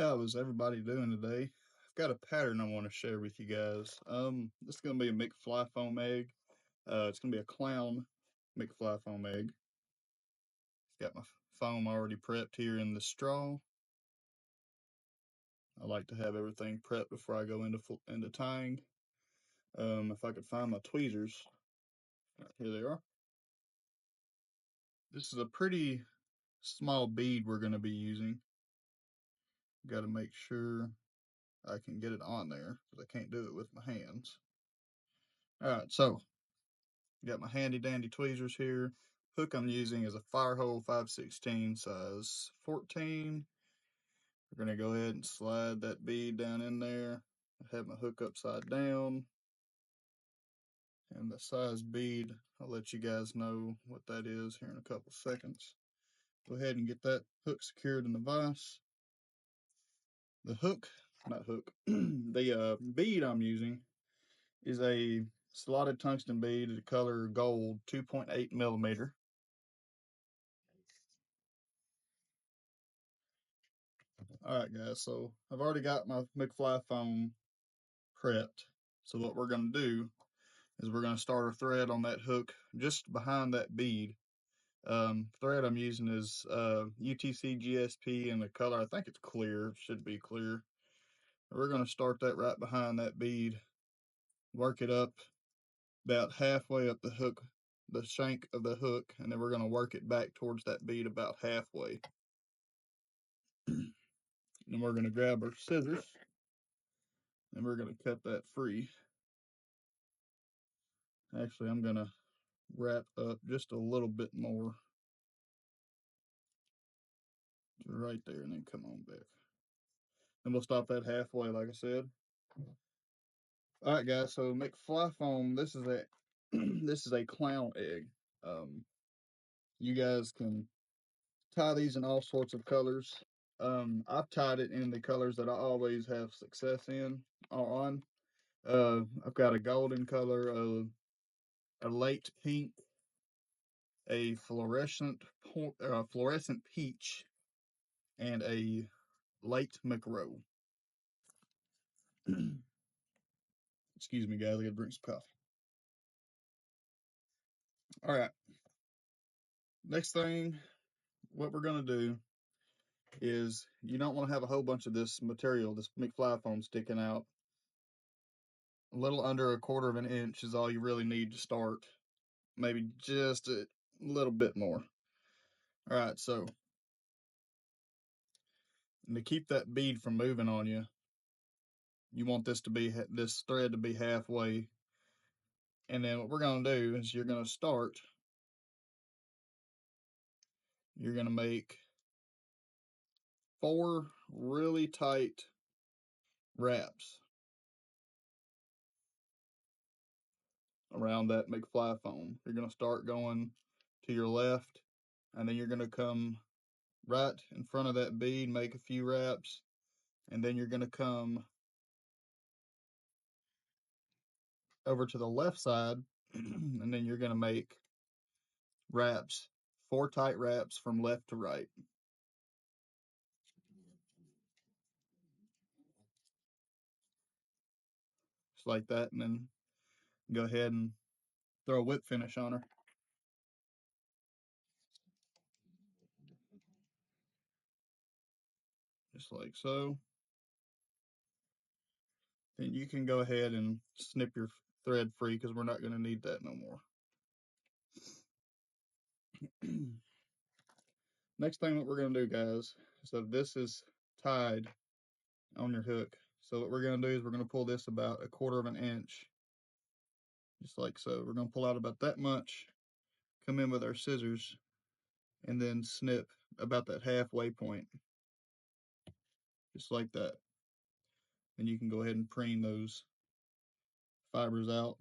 How is everybody doing today? I've got a pattern I want to share with you guys. This is gonna be a McFly foam egg. It's gonna be a clown McFly foam egg. Got my foam already prepped here in the straw. I like to have everything prepped before I go into tying. If I could find my tweezers, here they are. This is a pretty small bead we're gonna be using. Got to make sure I can get it on there because I can't do it with my hands. All right, so got my handy dandy tweezers here. Hook I'm using is a Firehole 5/16 size 14. We're going to go ahead and slide that bead down in there. I have my hook upside down. And the size bead, I'll let you guys know what that is here in a couple seconds. Go ahead and get that hook secured in the vise. The hook, not hook, the bead I'm using is a slotted tungsten bead, the color gold, 2.8 millimeter. Alright guys, so I've already got my Mcfly foam prepped. So what we're going to do is we're going to start our thread on that hook just behind that bead. Thread I'm using is UTC GSP, and the color, I think it's clear, it should be clear. We're going to start that right behind that bead, work it up about halfway up the hook, the shank of the hook, and then we're going to work it back towards that bead about halfway. And we're going to grab our scissors and we're going to cut that free. Actually, I'm going to wrap up just a little bit more to right there and then come on back. And we'll stop that halfway, like I said. All right, guys, so McFly foam, this is a this is a clown egg. You guys can tie these in all sorts of colors. I've tied it in the colors that I always have success in or on. I've got a golden color, a late pink, a fluorescent peach, and a late McRow. Excuse me, guys. I gotta drink some coffee. All right. Next thing, what we're gonna do is you don't want to have a whole bunch of this material, this McFly foam sticking out. A little under a quarter of an inch is all you really need to start. Maybe just a little bit more. All right. So, and to keep that bead from moving on you, you want this thread to be halfway. And then what we're gonna do is you're gonna start. You're gonna make 4 really tight wraps around that McFly foam. You're going to start going to your left, and then you're going to come right in front of that bead, make a few wraps, and then you're going to come over to the left side, and then you're going to make wraps, 4 tight wraps from left to right. Just like that, and then go ahead and throw a whip finish on her. Just like so. Then you can go ahead and snip your thread free because we're not going to need that no more. Next thing what we're going to do, guys, so this is tied on your hook. So what we're going to do is we're going to pull this about a quarter of an inch, just like so. We're going to pull out about that much, come in with our scissors, and then snip about that halfway point, just like that. And you can go ahead and preen those fibers out.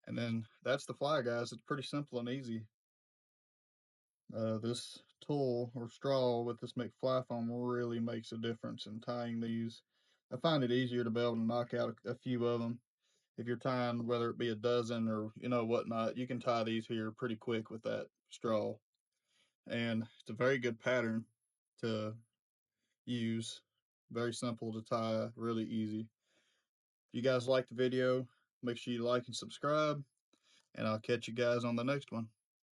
And then that's the fly, guys. It's pretty simple and easy. This tool or straw with this McFly foam really makes a difference in tying these. I find it easier to be able to knock out a few of them. If you're tying, whether it be a dozen or whatnot, you can tie these here pretty quick with that straw. And it's a very good pattern to use. Very simple to tie, really easy. If you guys like the video, make sure you like and subscribe, and I'll catch you guys on the next one.